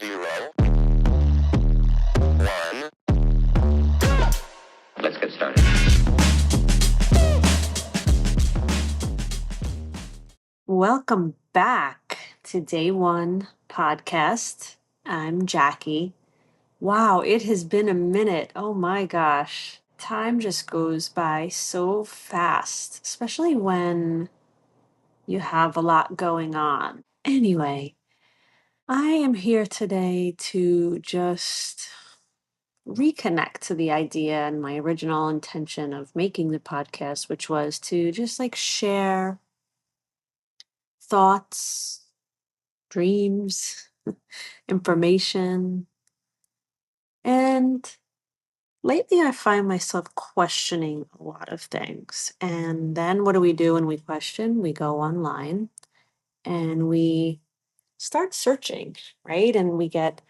Zero, one. Let's get started. Welcome back to Day One Podcast. I'm Jackie. Wow, it has been a minute. Oh my gosh. Time just goes by so fast, especially when you have a lot going on. Anyway, I am here today to just reconnect to the idea and my original intention of making the podcast, which was to just like share thoughts, dreams, information. And lately, I find myself questioning a lot of things. And then what do we do when we question? We go online and we start searching, right? And we get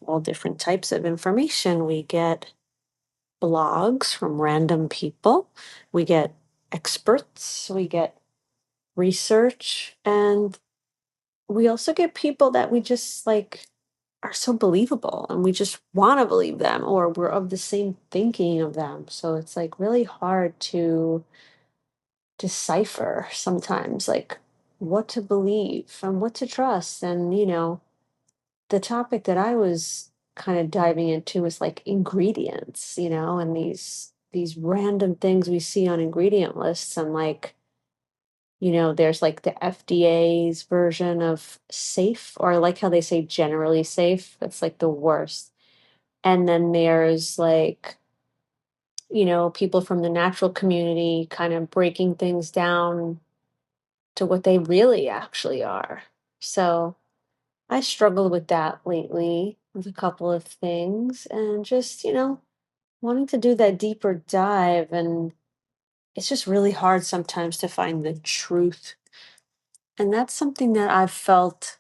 all different types of information. We get blogs from random people, we get experts, we get research, and we also get people that we just like are so believable and we just want to believe them or we're of the same thinking of them. So it's like really hard to decipher sometimes like what to believe and what to trust. And the topic that I was kind of diving into is like ingredients, and these random things we see on ingredient lists and like there's like the FDA's version of safe, or I like how they say generally safe. That's like the worst. And then there's like, people from the natural community kind of breaking things down to what they really actually are. So I struggled with that lately with a couple of things and just, wanting to do that deeper dive. And it's just really hard sometimes to find the truth. And that's something that I've felt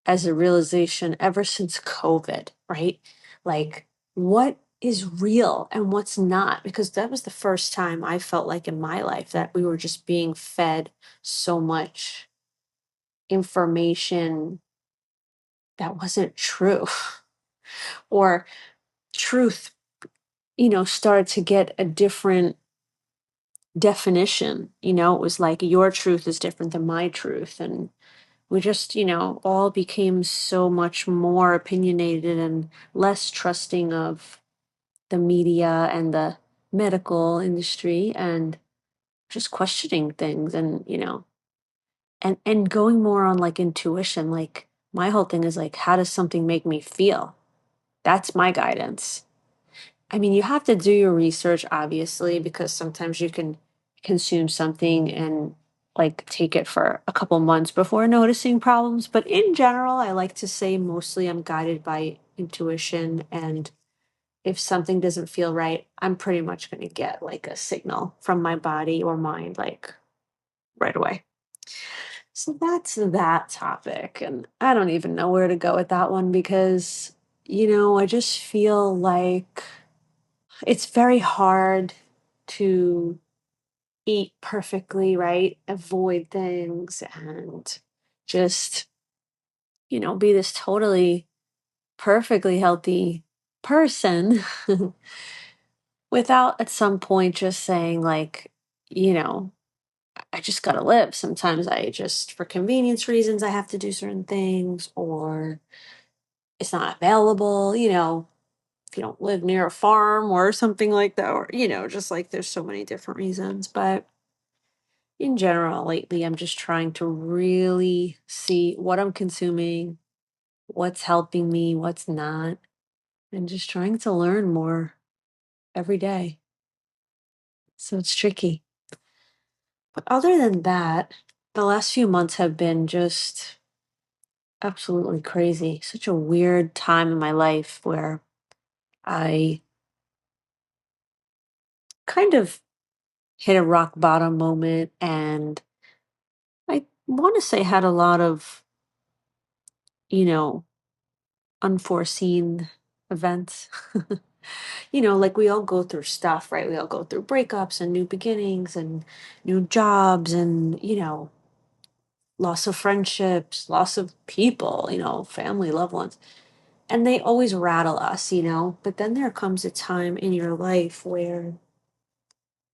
as a realization ever since COVID, right? Like, what is real and what's not? Because that was the first time I felt like in my life that we were just being fed so much information that wasn't true, or truth, started to get a different definition. It was like your truth is different than my truth. And we just, all became so much more opinionated and less trusting of the media and the medical industry and just questioning things and, and going more on like intuition. Like my whole thing is like, how does something make me feel? That's my guidance. I mean, you have to do your research, obviously, because sometimes you can consume something and like take it for a couple months before noticing problems. But in general, I like to say mostly I'm guided by intuition. And if something doesn't feel right, I'm pretty much going to get like a signal from my body or mind, like right away. So that's that topic. And I don't even know where to go with that one because, I just feel like it's very hard to eat perfectly, right? Avoid things and just, be this totally perfectly healthy person without at some point just saying, like, you know, I just got to live. Sometimes I just, for convenience reasons, I have to do certain things or it's not available, if you don't live near a farm or something like that, or, just like there's so many different reasons. But in general, lately, I'm just trying to really see what I'm consuming, what's helping me, what's not, and just trying to learn more every day. So it's tricky. But other than that, the last few months have been just absolutely crazy. Such a weird time in my life where I kind of hit a rock bottom moment and I want to say had a lot of, you know, unforeseen events. Like we all go through stuff, right? We all go through breakups and new beginnings and new jobs and, loss of friendships, loss of people, family, loved ones. And they always rattle us. But then there comes a time in your life where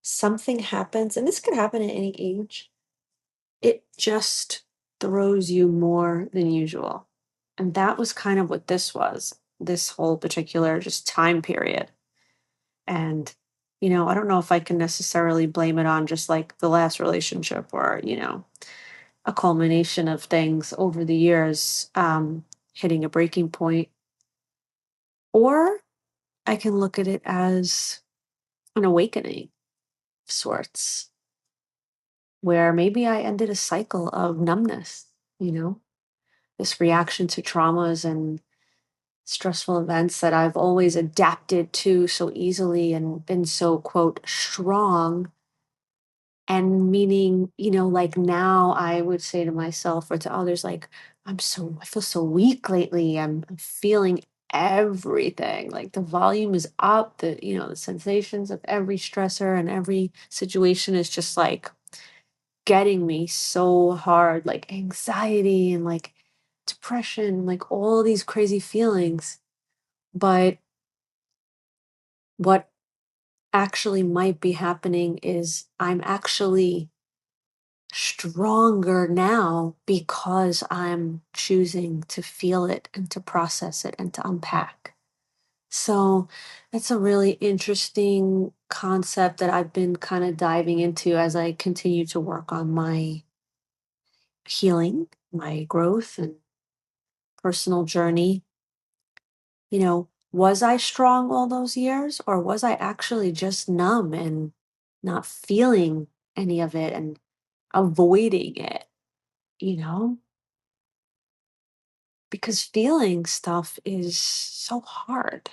something happens, and this could happen at any age. It just throws you more than usual. And that was kind of what this was, this whole particular just time period. And, I don't know if I can necessarily blame it on just like the last relationship or, a culmination of things over the years hitting a breaking point. Or I can look at it as an awakening of sorts, where maybe I ended a cycle of numbness, you know, this reaction to traumas and stressful events that I've always adapted to so easily and been so, quote, strong. And meaning, like now I would say to myself or to others, like, I feel so weak lately. I'm feeling everything. Like the volume is up, the sensations of every stressor and every situation is just like getting me so hard, like anxiety and like depression, like all these crazy feelings. But what actually might be happening is I'm actually stronger now because I'm choosing to feel it and to process it and to unpack. So that's a really interesting concept that I've been kind of diving into as I continue to work on my healing, my growth, and personal journey. Was I strong all those years, or was I actually just numb and not feeling any of it and avoiding it? You know? Because feeling stuff is so hard.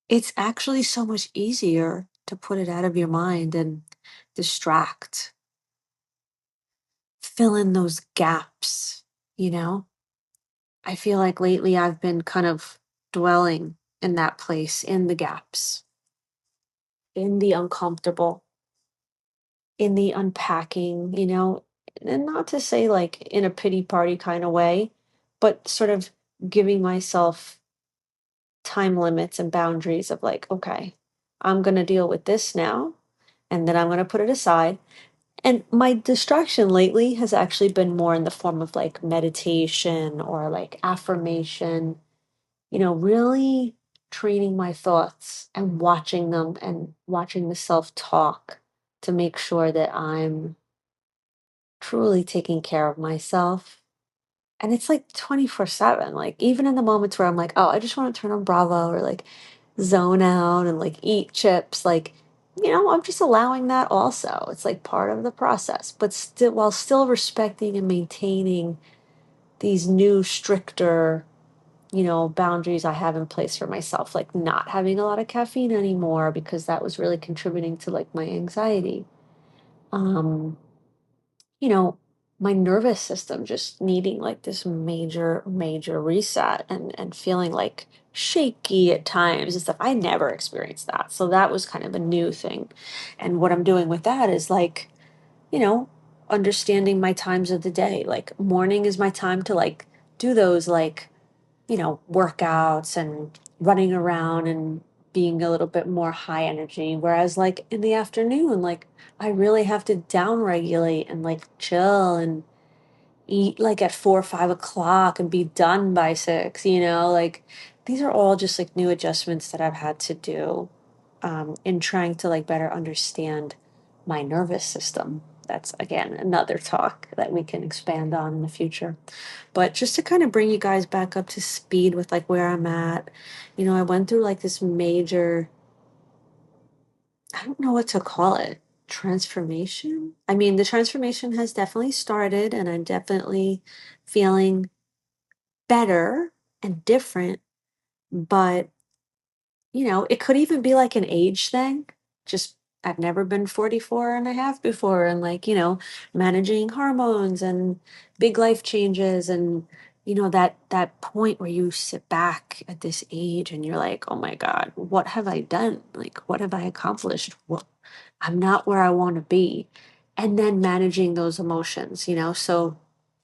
It's actually so much easier to put it out of your mind and distract, fill in those gaps, you know? I feel like lately I've been kind of dwelling in that place, in the gaps, in the uncomfortable, in the unpacking, and not to say like in a pity party kind of way, but sort of giving myself time limits and boundaries of like, okay, I'm going to deal with this now, and then I'm going to put it aside. And my distraction lately has actually been more in the form of like meditation or like affirmation, really training my thoughts and watching them and watching the self talk to make sure that I'm truly taking care of myself. And it's like 24/7. Like, even in the moments where I'm like, oh, I just want to turn on Bravo or like zone out and like eat chips, like, I'm just allowing that also. It's like part of the process, but still, while still respecting and maintaining these new, stricter, boundaries I have in place for myself, like not having a lot of caffeine anymore because that was really contributing to like my anxiety. Um, you know, my nervous system just needing like this major, major reset and feeling like shaky at times and stuff. I never experienced that. So that was kind of a new thing. And what I'm doing with that is like, you know, understanding my times of the day. Like morning is my time to like do those like, workouts and running around and being a little bit more high energy. Whereas like in the afternoon, like I really have to down regulate and like chill and eat like at 4 or 5 o'clock and be done by 6. Like these are all just like new adjustments that I've had to do in trying to like better understand my nervous system. That's again another talk that we can expand on in the future. But just to kind of bring you guys back up to speed with like where I'm at, I went through like this major, I don't know what to call it, transformation. I mean, the transformation has definitely started, and I'm definitely feeling better and different. But it could even be like an age thing. Just I've never been 44 and a half before and like, managing hormones and big life changes and that point where you sit back at this age and you're like, "Oh my God, what have I done? Like what have I accomplished? Well, I'm not where I want to be." and then managing those emotions, So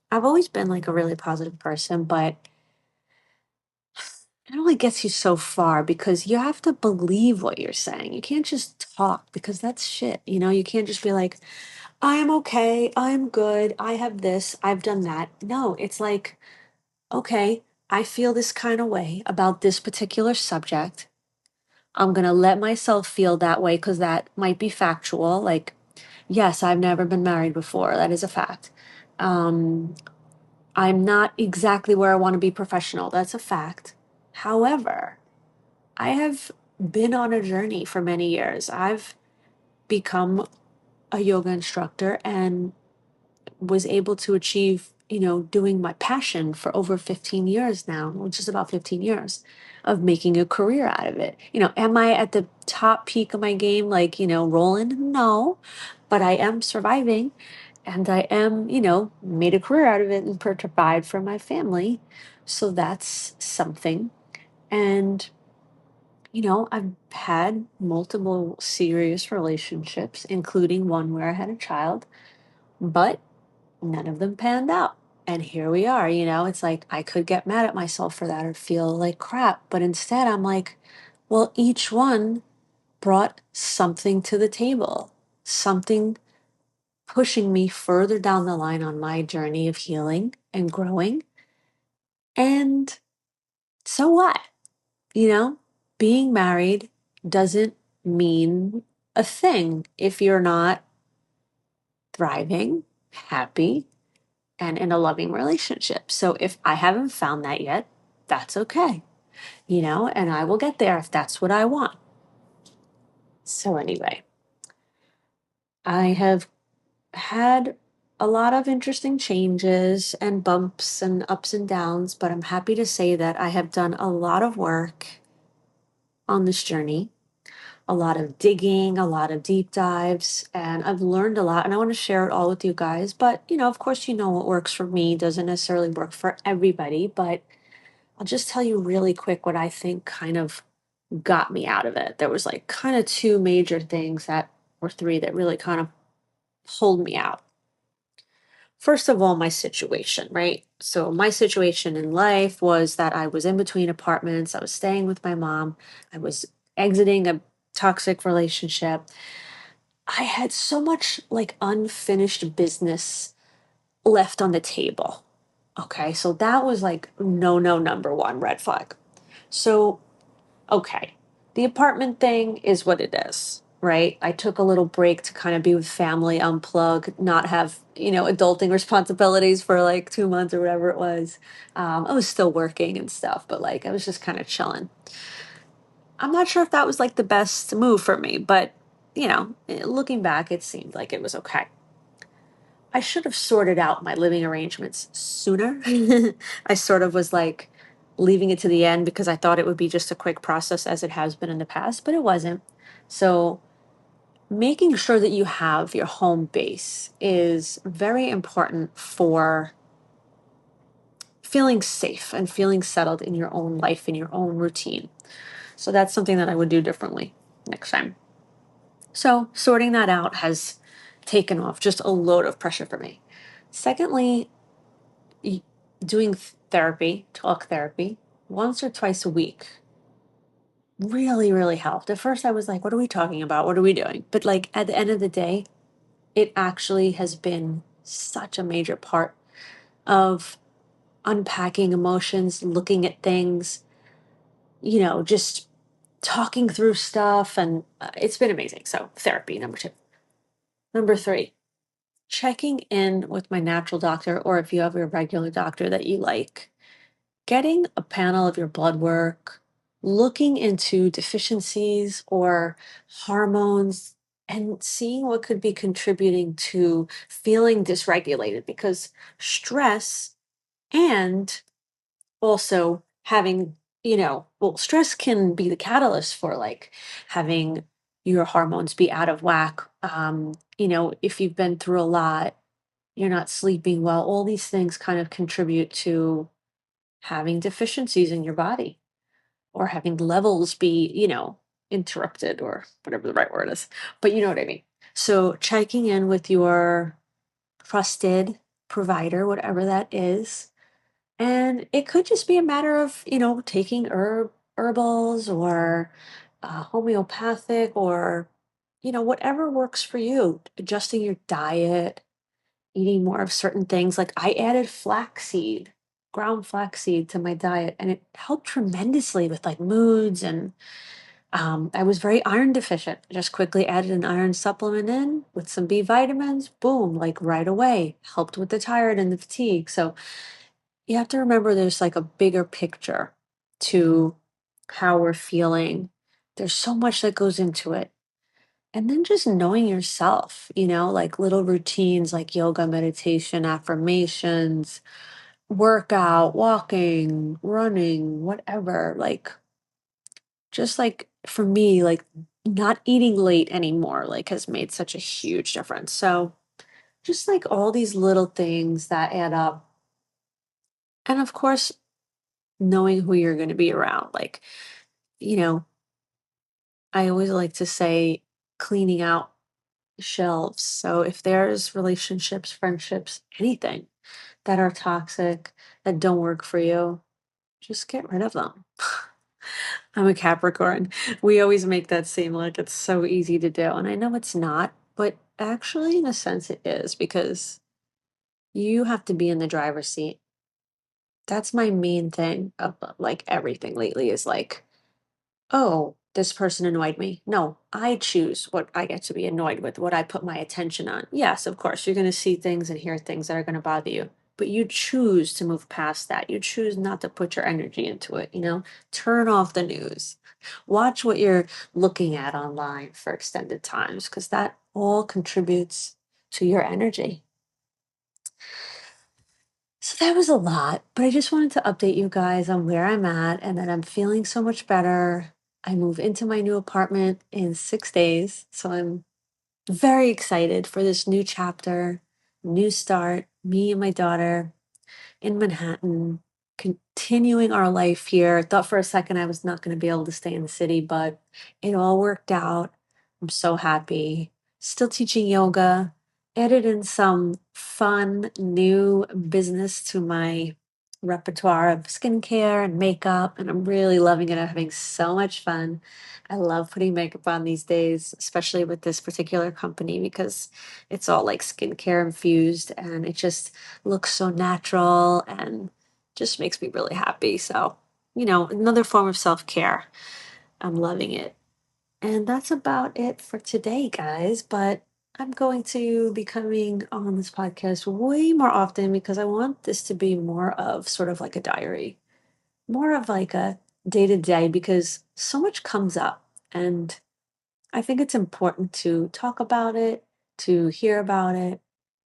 I've always been like a really positive person, but it only gets you so far because you have to believe what you're saying. You can't just talk because that's shit. You can't just be like, I am okay, I'm good, I have this, I've done that. No, it's like, okay, I feel this kind of way about this particular subject. I'm going to let myself feel that way because that might be factual. Like, yes, I've never been married before. That is a fact. Um, I'm not exactly where I want to be professional. That's a fact. However, I have been on a journey for many years. I've become a yoga instructor and was able to achieve, doing my passion for over 15 years now, which is about 15 years of making a career out of it. Am I at the top peak of my game, like, rolling? No, but I am surviving and I am, made a career out of it and provide for my family. So that's something. And, I've had multiple serious relationships, including one where I had a child, but none of them panned out. And here we are, it's like I could get mad at myself for that or feel like crap. But instead, I'm like, well, each one brought something to the table, something pushing me further down the line on my journey of healing and growing. And so what? You know, Being married doesn't mean a thing if you're not thriving, happy, and in a loving relationship. So if I haven't found that yet, that's okay, and I will get there if that's what I want. So anyway, I have had a lot of interesting changes and bumps and ups and downs, but I'm happy to say that I have done a lot of work on this journey, a lot of digging, a lot of deep dives, and I've learned a lot and I want to share it all with you guys. But, of course, what works for me doesn't necessarily work for everybody, but I'll just tell you really quick what I think kind of got me out of it. There was like kind of two major things that, or three, that really kind of pulled me out. First of all, my situation, right? So, my situation in life was that I was in between apartments. I was staying with my mom. I was exiting a toxic relationship. I had so much like unfinished business left on the table. Okay. So, that was like no, no, number one red flag. So, okay, the apartment thing is what it is, right? I took a little break to kind of be with family, unplug, not have, adulting responsibilities for like 2 months or whatever it was. I was still working and stuff, but like I was just kind of chilling. I'm not sure if that was like the best move for me, but looking back, it seemed like it was okay. I should have sorted out my living arrangements sooner. I sort of was like leaving it to the end because I thought it would be just a quick process as it has been in the past, but it wasn't. So, making sure that you have your home base is very important for feeling safe and feeling settled in your own life, in your own routine. So, that's something that I would do differently next time. So, sorting that out has taken off just a load of pressure for me. Secondly, y- doing therapy, talk therapy, once or twice a week really, really helped. At first, I was like, what are we talking about? What are we doing? But like at the end of the day, it actually has been such a major part of unpacking emotions, looking at things, just talking through stuff. And it's been amazing. So, therapy, number two. Number three, checking in with my natural doctor, or if you have a regular doctor that you like, getting a panel of your blood work, looking into deficiencies or hormones, and seeing what could be contributing to feeling dysregulated because stress and also having, stress can be the catalyst for like having your hormones be out of whack. If you've been through a lot, you're not sleeping well, all these things kind of contribute to having deficiencies in your body or having levels be, interrupted or whatever the right word is. But you know what I mean. So checking in with your trusted provider, whatever that is. And it could just be a matter of, taking herbals or homeopathic or, whatever works for you, adjusting your diet, eating more of certain things. Like I added flaxseed, ground flaxseed to my diet, and it helped tremendously with like moods and I was very iron deficient. Just quickly added an iron supplement in with some B vitamins. Boom, like right away. Helped with the tired and the fatigue. So you have to remember there's like a bigger picture to how we're feeling. There's so much that goes into it. And then just knowing yourself, like little routines like yoga, meditation, affirmations, workout, walking, running, whatever. Like just like for me, like not eating late anymore, like has made such a huge difference. So just like all these little things that add up. And of course, knowing who you're going to be around. Like, you know, I always like to say cleaning out shelves. So if there's relationships, friendships, anything that are toxic, that don't work for you, just get rid of them. I'm a Capricorn. We always make that seem like it's so easy to do. And I know it's not, but actually, in a sense, it is because you have to be in the driver's seat. That's my main thing of like everything lately is like, oh, this person annoyed me. No, I choose what I get to be annoyed with, what I put my attention on. Yes, of course, you're going to see things and hear things that are going to bother you, but you choose to move past that. You choose not to put your energy into it, Turn off the news. Watch what you're looking at online for extended times because that all contributes to your energy. So that was a lot, but I just wanted to update you guys on where I'm at and that I'm feeling so much better. I move into my new apartment in 6 days, so I'm very excited for this new chapter, new start, me and my daughter in Manhattan, continuing our life here. Thought for a second I was not going to be able to stay in the city, but it all worked out. I'm so happy. Still teaching yoga, added in some fun new business to my repertoire of skincare and makeup, and I'm really loving it. I'm having so much fun. I love putting makeup on these days, especially with this particular company because it's all like skincare infused and it just looks so natural and just makes me really happy. So, another form of self care. I'm loving it. And that's about it for today, guys. But I'm going to be coming on this podcast way more often because I want this to be more of sort of like a diary, more of like a day to day because so much comes up. And I think it's important to talk about it, to hear about it,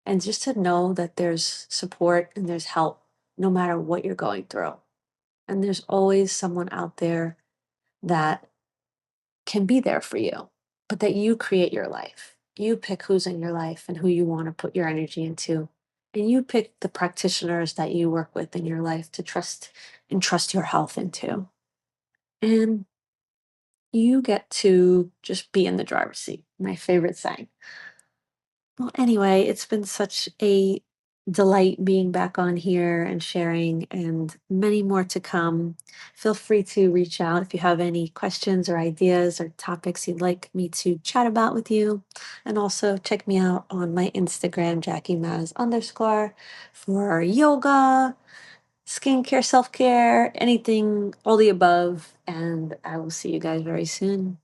and just to know that there's support and there's help no matter what you're going through. And there's always someone out there that can be there for you, but that you create your life. You pick who's in your life and who you want to put your energy into. And you pick the practitioners that you work with in your life to trust your health into. And you get to just be in the driver's seat. My favorite saying. Well, anyway, it's been such a delight being back on here and sharing, and many more to come. Feel free to reach out if you have any questions or ideas or topics you'd like me to chat about with you. And also check me out on my Instagram, Jackie Maz underscore, for yoga, skincare, self care, anything, all the above. And I will see you guys very soon.